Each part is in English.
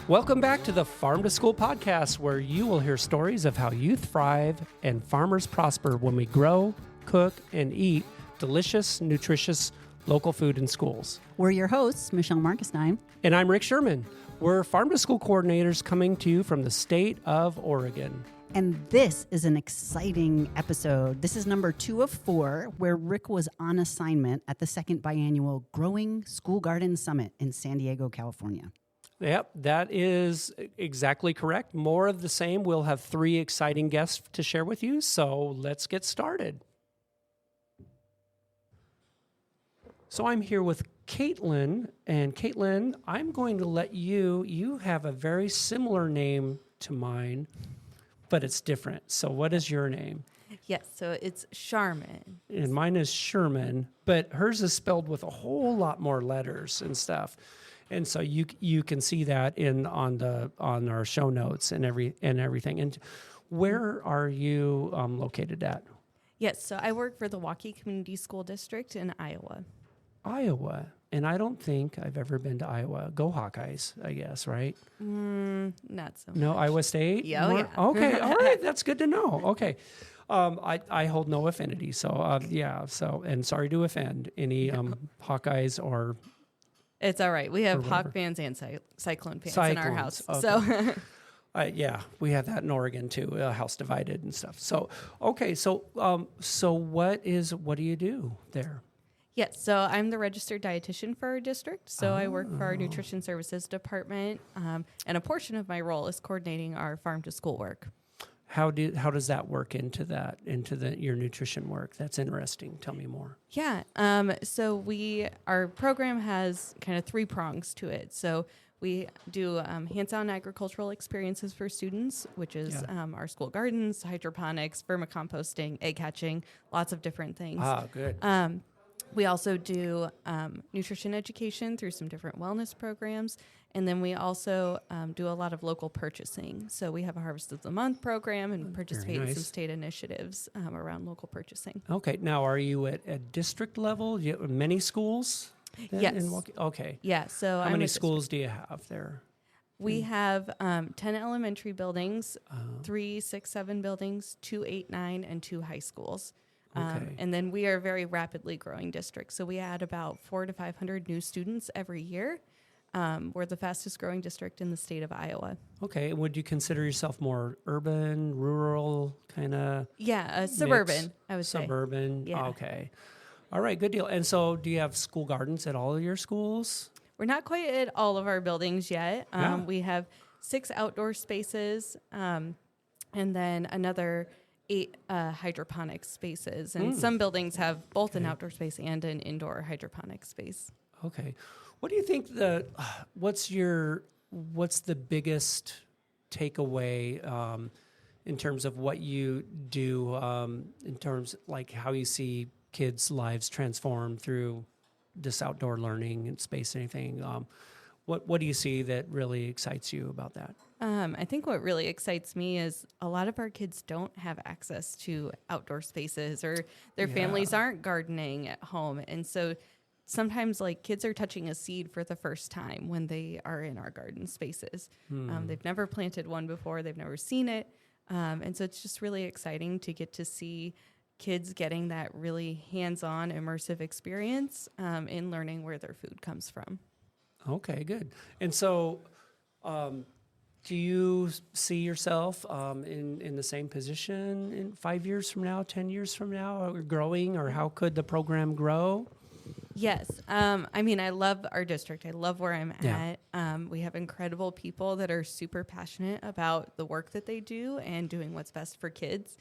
Welcome back to the Farm to School podcast, where you will hear stories of how youth thrive and farmers prosper when we grow, cook, and eat delicious, nutritious local food in schools. We're your hosts, Michelle Markestein. And I'm Rick Sherman. We're Farm to School coordinators coming to you from the state of Oregon. And this is an exciting episode. This is number 2 of 4, where Rick was on assignment at the second biannual Growing School Garden Summit in San Diego, California. Yep, that is exactly correct. More of the same. We'll have 3 exciting guests to share with you, so let's get started. So I'm here with Kaitlyn, and Kaitlyn, I'm going to let you have a very similar name to mine, but it's different. So what is your name? Yes, so it's Scheuermann. And mine is Sherman, but hers is spelled with a whole lot more letters and stuff. And so you can see that on our show notes and everything. And where are you located at? Yes, so I work for the Waukee Community School District in Iowa. Iowa. And I don't think I've ever been to Iowa. Go Hawkeyes, I guess, right? Not so much. No, Iowa State? Yeah, yeah. Okay, all right. That's good to know. Okay. I hold no affinity. So, and sorry to offend any Hawkeyes or... It's all right. We have Hawk fans and Cyclone fans in our house. Okay. So, we have that in Oregon too, house divided and stuff. So, okay. So what do you do there? yes, so I'm the registered dietitian for our district. So I work for our nutrition services department, and a portion of my role is coordinating our farm to school work. How does that work into your nutrition work? That's interesting. Tell me more. Yeah. So our program has kind of 3 prongs to it. So we do hands-on agricultural experiences for students, which is our school gardens, hydroponics, vermicomposting, egg hatching, lots of different things. Ah, good. We also do nutrition education through some different wellness programs. And then we also do a lot of local purchasing. So we have a Harvest of the Month program and participate in some state initiatives around local purchasing. Okay. Now, are you at a district level? You have many schools? Yes. Okay. Yeah. So how many schools do you have there? We have 10 elementary buildings, 3, 6, 7 buildings, 2, 8, 9, and 2 high schools. Okay. And then we are a very rapidly growing district. So we add about 400 to 500 new students every year. We're the fastest growing district in the state of Iowa. Okay. Would you consider yourself more urban, rural, kind of? Yeah, suburban, I would say. Suburban. Yeah. Okay. All right. Good deal. And so do you have school gardens at all of your schools? We're not quite at all of our buildings yet. Yeah. We have 6 outdoor spaces and then another 8 hydroponic spaces. And some buildings have both an outdoor space and an indoor hydroponic space. Okay. What do you think what's the biggest takeaway in terms of what you do in terms like how you see kids' lives transform through this outdoor learning and space, anything? What do you see that really excites you about that? I think what really excites me is a lot of our kids don't have access to outdoor spaces or their families aren't gardening at home. And so sometimes kids are touching a seed for the first time when they are in our garden spaces. They've never planted one before. They've never seen it. And so it's just really exciting to get to see kids getting that really hands-on immersive experience in learning where their food comes from. Okay, good. And so do you see yourself in the same position in 5 years from now, 10 years from now, or growing, or how could the program grow? Yes. I love our district. I love where I'm at. We have incredible people that are super passionate about the work that they do and doing what's best for kids.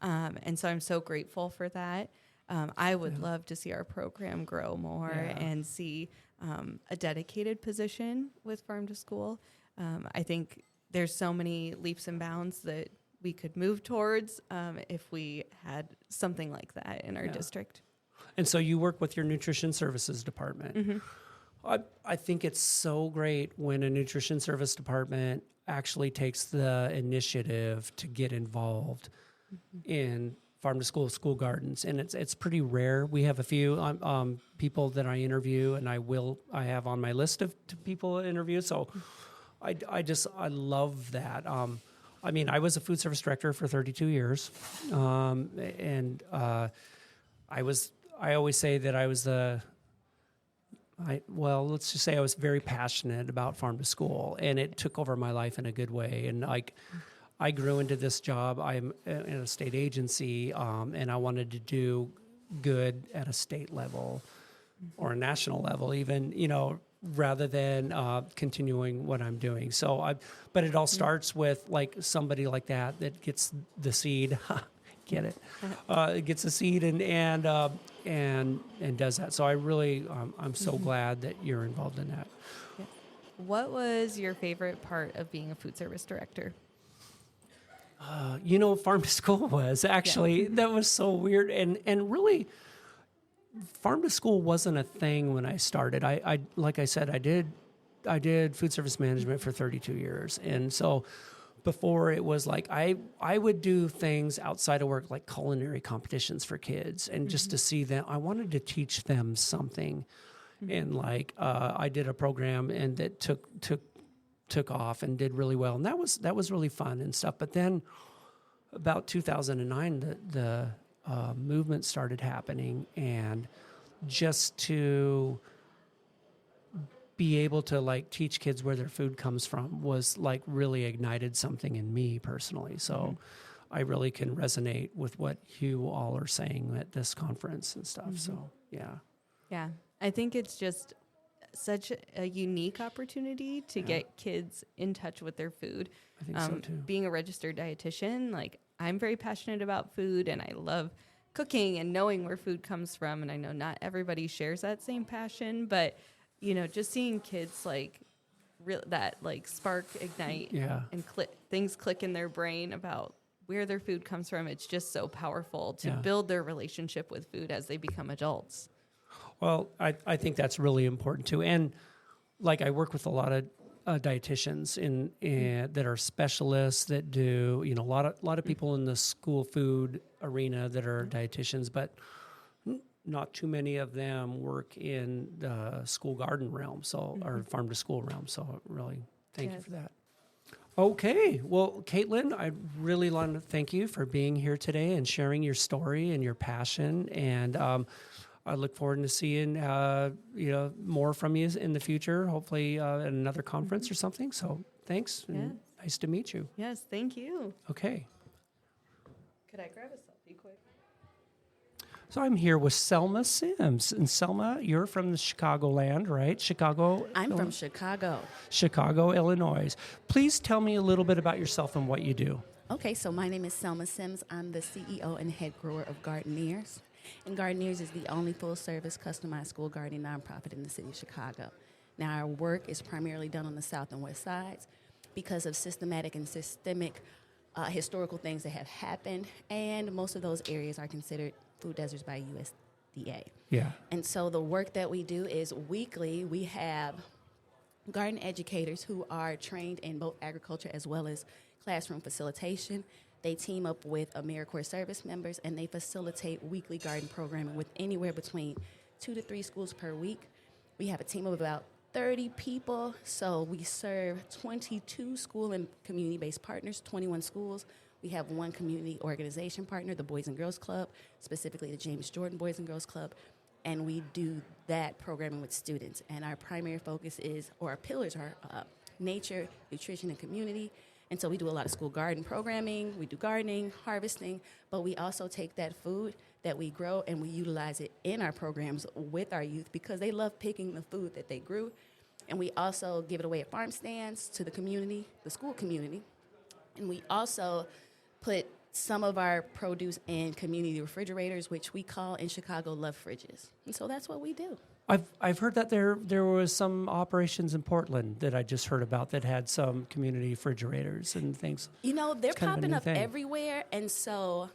And so I'm so grateful for that. I would love to see our program grow more and see a dedicated position with Farm to School. I think there's so many leaps and bounds that we could move towards if we had something like that in our district. And so you work with your nutrition services department. Mm-hmm. I think it's so great when a nutrition service department actually takes the initiative to get involved in farm to school gardens, and it's pretty rare. We have a few people that I interview, and I have on my list of people to interview. So I love that. I mean, I was a food service director for 32 years, and I always say that I was let's just say I was very passionate about farm to school, and it took over my life in a good way. And like, I grew into this job. I'm in a state agency, and I wanted to do good at a state level or a national level, even, rather than continuing what I'm doing. But it all starts with like somebody like that gets the seed, get it, gets the seed and does that. So I really, I'm so glad that you're involved in that. Yeah. What was your favorite part of being a food service director? Farm to school was actually, that was so weird. And really, farm to school wasn't a thing when I started. I like I said, I did food service management for 32 years. And so before it was like, I would do things outside of work, like culinary competitions for kids, and just to see them, I wanted to teach them something. And like, I did a program and that took off and did really well. And that was really fun and stuff. But then about 2009, the movement started happening, and just to be able to like teach kids where their food comes from was like really ignited something in me personally. So I really can resonate with what you all are saying at this conference and stuff. So yeah. I think it's just such a unique opportunity to get kids in touch with their food. I think so too. Being a registered dietitian, like, I'm very passionate about food, and I love cooking and knowing where food comes from. And I know not everybody shares that same passion, but just seeing kids like that like spark ignite and things click in their brain about where their food comes from. It's just so powerful to build their relationship with food as they become adults. Well, I think that's really important too. And like, I work with a lot of dietitians that are specialists that do, a lot of people in the school food arena that are dietitians, but not too many of them work in the school garden realm, or farm to school realm. So really thank you for that. Okay. Well, Kaitlyn, I really want to thank you for being here today and sharing your story and your passion. And I look forward to seeing, more from you in the future, hopefully at another conference or something. So thanks. And nice to meet you. Yes. Thank you. Okay. Could I grab a selfie quick? So I'm here with Selma Sims. And Selma, you're from the Chicagoland, right? I'm from Chicago. Chicago, Illinois. Please tell me a little bit about yourself and what you do. Okay, so my name is Selma Sims. I'm the CEO and head grower of Gardeneers. And Gardeneers is the only full-service customized school gardening nonprofit in the city of Chicago. Now, our work is primarily done on the south and west sides because of systematic and systemic historical things that have happened, and most of those areas are considered food deserts by USDA. Yeah. And so the work that we do is weekly we have garden educators who are trained in both agriculture as well as classroom facilitation. They team up with AmeriCorps service members, and they facilitate weekly garden programming with anywhere between 2 to 3 schools per week. We have a team of about 30 people, so we serve 22 school and community-based partners, 21 schools. We have one community organization partner, the Boys and Girls Club, specifically the James Jordan Boys and Girls Club, and we do that programming with students. And our primary focus our pillars are nature, nutrition, and community. And so we do a lot of school garden programming, we do gardening, harvesting, but we also take that food that we grow and we utilize it in our programs with our youth because they love picking the food that they grew. And we also give it away at farm stands to the community, the school community. And we also put some of our produce in community refrigerators, which we call in Chicago love fridges. And so that's what we do. I've heard that there was some operations in Portland that I just heard about that had some community refrigerators and things. They're popping up everywhere, and so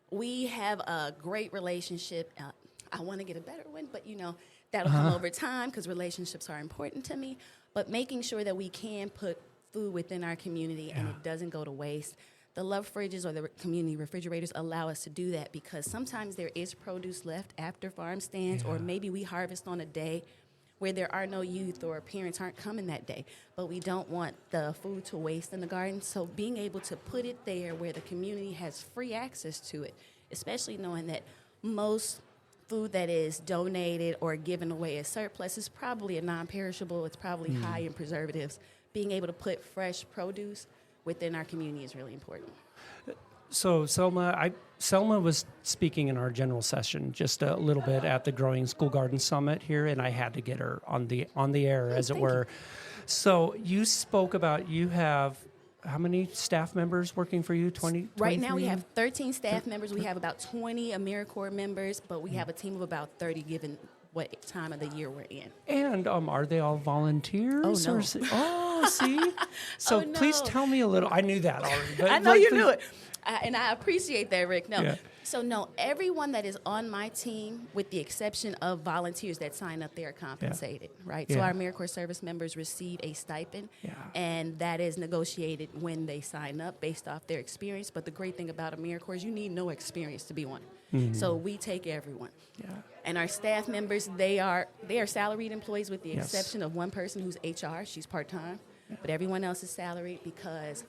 we have a great relationship. I want to get a better one, but that'll come over time because relationships are important to me. But making sure that we can put food within our community and it doesn't go to waste. The love fridges or the community refrigerators allow us to do that because sometimes there is produce left after farm stands or maybe we harvest on a day where there are no youth or parents aren't coming that day. But we don't want the food to waste in the garden. So being able to put it there where the community has free access to it, especially knowing that most food that is donated or given away as surplus is probably a non-perishable. It's probably high in preservatives. Being able to put fresh produce within our community is really important. So Selma was speaking in our general session just a little bit at the Growing School Garden Summit here, and I had to get her on the air, as it were. So you spoke about, you have how many staff members working for you? 20? Right now we have 13 staff members. We have about 20 AmeriCorps members, but we have a team of about 30 given what time of the year we're in. And are they all volunteers? Oh, no. See? So Oh, no. please tell me a little. I knew that already. But I know like, you please- knew it. And I appreciate that, Rick. No. Yeah. So, no, everyone that is on my team, with the exception of volunteers that sign up, they are compensated, right? So Yeah. our AmeriCorps service members receive a stipend, Yeah. and that is negotiated when they sign up based off their experience. But the great thing about AmeriCorps is you need no experience to be one. So we take everyone. Yeah. And our staff members, they are salaried employees with the Yes. exception of one person who's HR. She's part-time. But everyone else is salaried because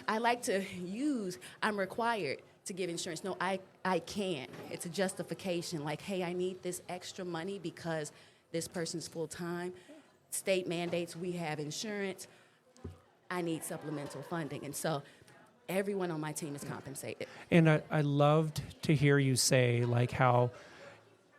I like to use, I'm required to give insurance. No, I can. It's a justification. Like, hey, I need this extra money because this person's full-time. State mandates we have insurance. I need supplemental funding. And so everyone on my team is compensated. And I loved to hear you say, like, how,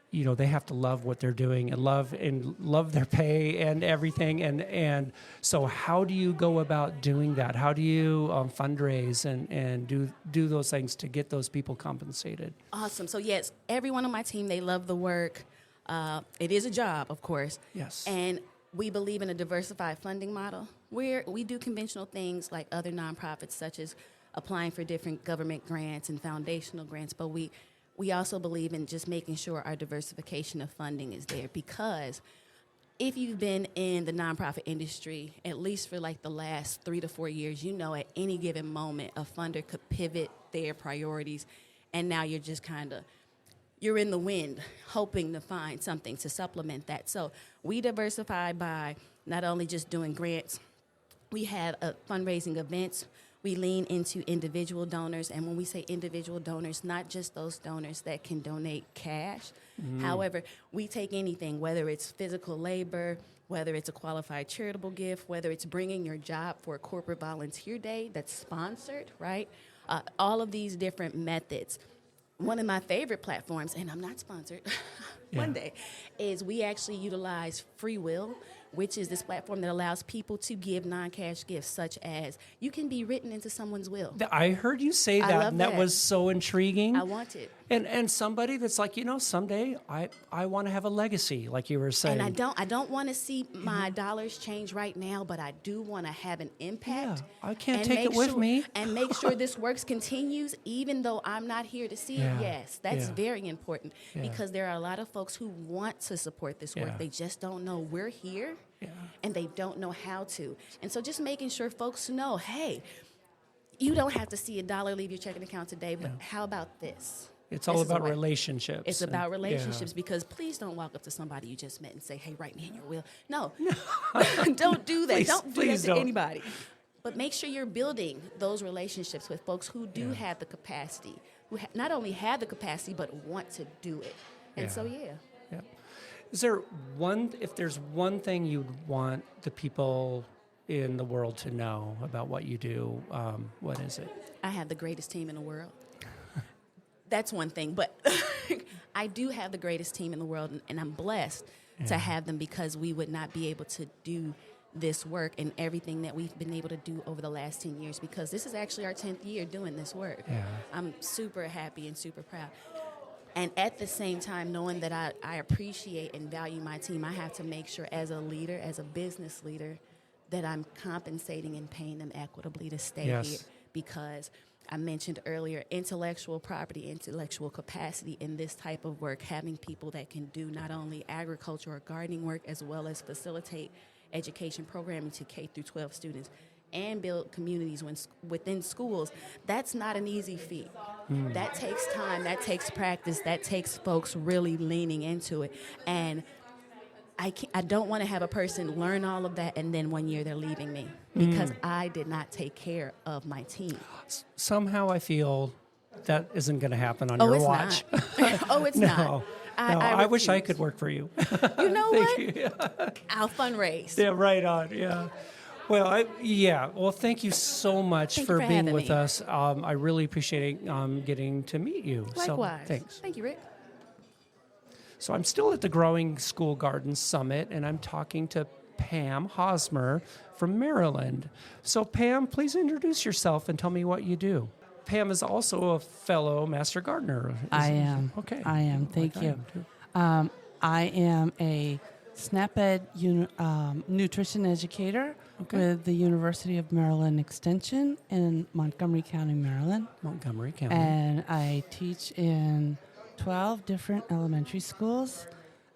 you know, they have to love what they're doing and love their pay and everything. And so how do you go about doing that? How do you fundraise and do those things to get those people compensated? Awesome. So, yes, everyone on my team, they love the work. It is a job, of course. Yes. And we believe in a diversified funding model where we do conventional things like other nonprofits, such as applying for different government grants and foundational grants. But we also believe in just making sure our diversification of funding is there, because if you've been in the nonprofit industry, at least for like the last 3 to 4 years, you know at any given moment a funder could pivot their priorities, and now you're just you're in the wind hoping to find something to supplement that. So we diversify by not only just doing grants, we have fundraising events. We lean into individual donors, and when we say individual donors, not just those donors that can donate cash. However, we take anything, whether it's physical labor, whether it's a qualified charitable gift, whether it's bringing your job for a corporate volunteer day that's sponsored, right? All of these different methods. One of my favorite platforms, and I'm not sponsored, one day, is we actually utilize Free Will, which is this platform that allows people to give non-cash gifts, such as you can be written into someone's will. I heard you say I that, love and that that. was so intriguing. I want it. And somebody that's like, you know, someday I want to have a legacy, like you were saying. And I don't want to see my dollars change right now, but I do want to have an impact. Yeah, I can't and take it make with sure- me. And make sure this work continues, even though I'm not here to see Yeah, it. Yes, that's yeah. very important, Yeah. because there are a lot of folks who want to support this work. Yeah. They just don't know we're here, Yeah. and they don't know how to. And so just making sure folks know, hey, you don't have to see $1 leave your checking account today, but how about this? It's all This is a about way. relationships. It's and- about yeah. relationships, because please don't walk up to somebody you just met and say, hey, write me in your will. No, don't do that. Please- don't do please that to don't. anybody. But make sure you're building those relationships with folks who do have the capacity, who not only have the capacity, but want to do it. And so, yeah. Yeah. Is there if there's one thing you'd want the people in the world to know about what you do, what is it? I have the greatest team in the world. That's one thing, but I do have the greatest team in the world, and I'm blessed to have them, because we would not be able to do this work and everything that we've been able to do over the last 10 years, because this is actually our 10th year doing this work. Yeah. I'm super happy and super proud. And at the same time, knowing that I appreciate and value my team, I have to make sure as a leader, as a business leader, that I'm compensating and paying them equitably to stay Yes. here. Because I mentioned earlier, intellectual property, intellectual capacity in this type of work, having people that can do not only agriculture or gardening work, as well as facilitate education programming to K through 12 students and build communities within schools, that's not an easy feat. That takes time, that takes practice, that takes folks really leaning into it. And I don't want to have a person learn all of that and then 1 year they're leaving me because I did not take care of my team. Somehow I feel that isn't going to happen on your It's watch. not. Oh, it's not. No, I wish I refuse. could work for you. You know what? you. I'll fundraise. Yeah, right on. Yeah. Well, Well, thank you so much Thank you for for being having with me. us. I really appreciate getting to meet you. Likewise. So, thanks. Thank you, Rick. So I'm still at the Growing School Garden Summit, and I'm talking to Pam Hosimer from Maryland. So Pam, please introduce yourself and tell me what you do. Pam is also a fellow Master Gardener. I am. Okay. I am. Thank Like I you. am, too. I am a SNAP-Ed nutrition educator with the University of Maryland Extension in Montgomery County, Maryland. Montgomery County. And I teach in 12 different elementary schools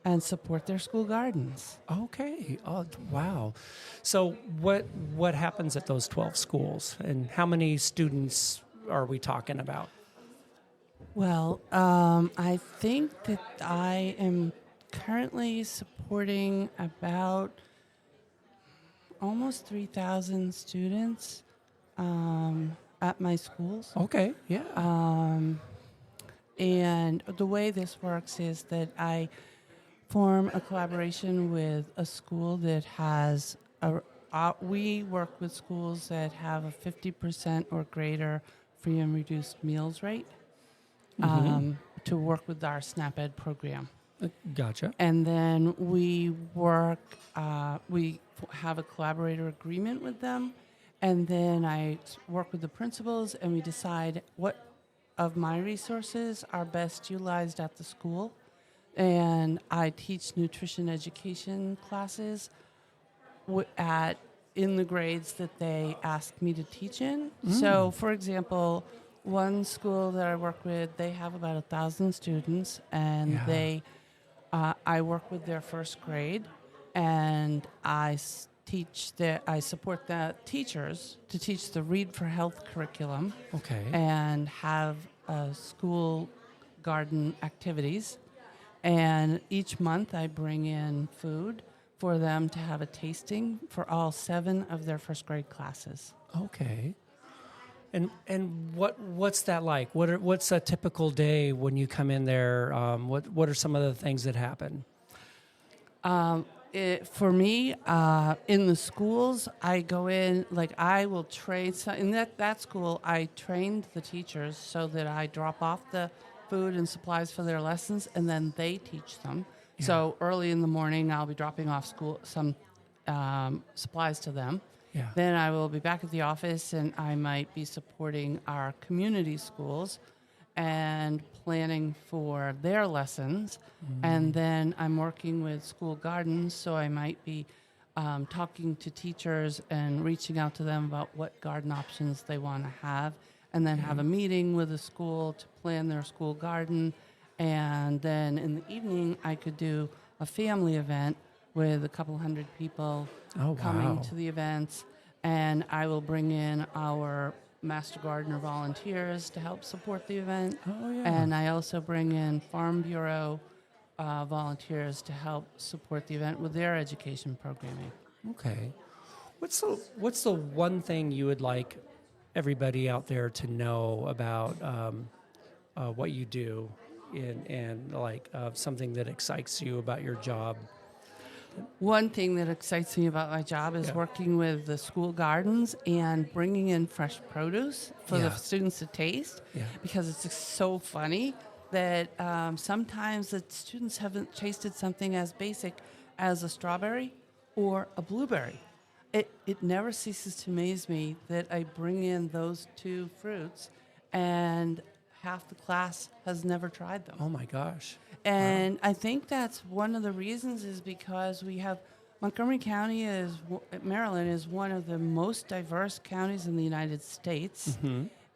and support their school gardens. Okay. Oh, wow. So what happens at those 12 schools, and how many students are we talking about? Well, I think that I am currently supporting about almost 3,000 students at my schools. Okay. Yeah. And the way this works is that I form a collaboration with a school that has we work with schools that have a 50% or greater free and reduced meals rate to work with our SNAP-Ed program. Gotcha. And then we work, have a collaborator agreement with them, and then I work with the principals and we decide what of my resources are best utilized at the school. And I teach nutrition education classes in the grades that they ask me to teach in. So, for example, one school that I work with, they have about 1,000 students, and I work with their first grade, and I support the teachers to teach the Read for Health curriculum. Okay. And have school garden activities. And each month I bring in food for them to have a tasting for all 7 of their first grade classes. Okay. And what's that like? What's a typical day when you come in there? What are some of the things that happen? For me, in the schools, I go in, I will train. So in that school, I trained the teachers so that I drop off the food and supplies for their lessons, and then they teach them. Yeah. So early in the morning, I'll be dropping off some supplies to them. Yeah. Then I will be back at the office, and I might be supporting our community schools and planning for their lessons. And then I'm working with school gardens, so I might be talking to teachers and reaching out to them about what garden options they want to have, and then have a meeting with the school to plan their school garden. And then in the evening, I could do a family event with a couple hundred people coming to the events, and I will bring in our Master Gardener volunteers to help support the event. Oh, yeah. And I also bring in Farm Bureau volunteers to help support the event with their education programming. Okay. What's the one thing you would like everybody out there to know about what you do and something that excites you about your job? One thing that excites me about my job is working with the school gardens and bringing in fresh produce for the students to taste, because it's just so funny that sometimes the students haven't tasted something as basic as a strawberry or a blueberry. It never ceases to amaze me that I bring in those 2 fruits and half the class has never tried them. Oh my gosh. And I think that's one of the reasons is because we have Montgomery County Maryland is one of the most diverse counties in the United States.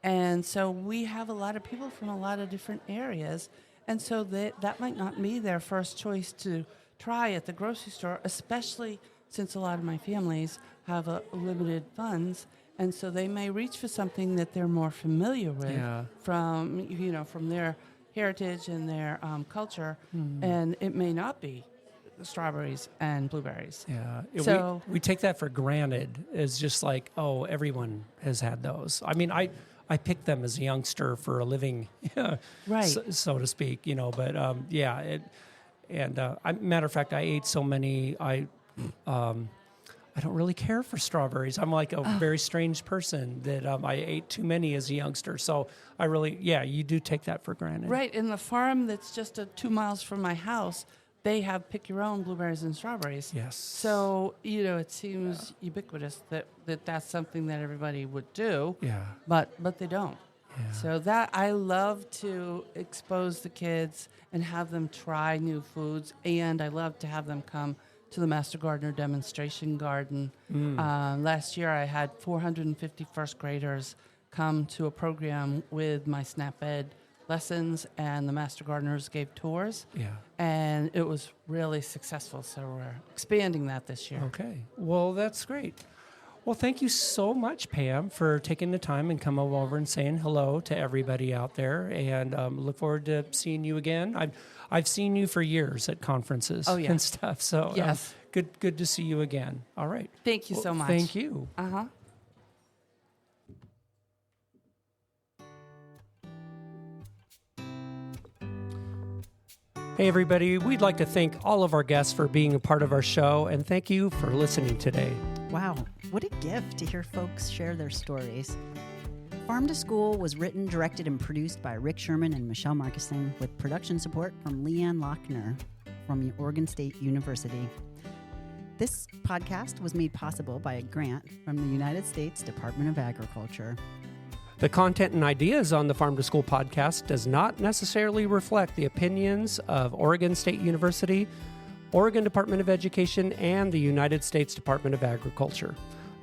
And so we have a lot of people from a lot of different areas. And so that might not be their first choice to try at the grocery store, especially since a lot of my families have limited funds. And so they may reach for something that they're more familiar with from their heritage and their culture, and it may not be strawberries and blueberries. Yeah. So- we take that for granted. It's just like, oh, everyone has had those. I mean, I picked them as a youngster for a living, Right. so to speak, but matter of fact, I ate so many, I don't really care for strawberries. I'm like a very strange person that I ate too many as a youngster. So I really, you do take that for granted. Right. In the farm that's just 2 miles from my house, they have pick your own blueberries and strawberries. Yes. So, it seems ubiquitous that's something that everybody would do. Yeah. But they don't. Yeah. So that I love to expose the kids and have them try new foods, and I love to have them come to the Master Gardener demonstration garden. Last year I had 450 first graders come to a program with my SNAP Ed lessons, and the Master Gardeners gave tours. Yeah. And it was really successful, so we're expanding that this year. Okay. Well, that's great. Well, thank you so much, Pam, for taking the time and coming over and saying hello to everybody out there. And look forward to seeing you again. I've seen you for years at conferences and stuff. So Yes. Good to see you again. All right. Thank you so much. Thank you. Uh-huh. Hey, everybody. We'd like to thank all of our guests for being a part of our show, and thank you for listening today. Wow, what a gift to hear folks share their stories. Farm to School was written, directed, and produced by Rick Sherman and Michelle Markison, with production support from Leanne Lochner from Oregon State University. This podcast was made possible by a grant from the United States Department of Agriculture. The content and ideas on the Farm to School podcast does not necessarily reflect the opinions of Oregon State University, Oregon Department of Education, and the United States Department of Agriculture.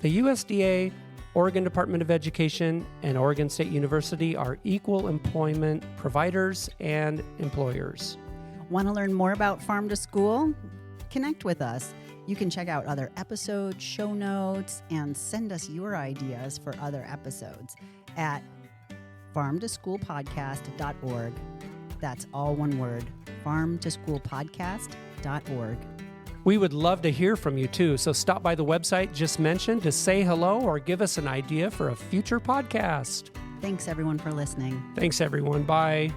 The USDA, Oregon Department of Education, and Oregon State University are equal employment providers and employers. Want to learn more about Farm to School? Connect with us. You can check out other episodes, show notes, and send us your ideas for other episodes at farmtoschoolpodcast.org. That's all one word, farmtoschoolpodcast.org. We would love to hear from you too, so stop by the website just mentioned to say hello or give us an idea for a future podcast. Thanks everyone for listening. Thanks everyone. Bye.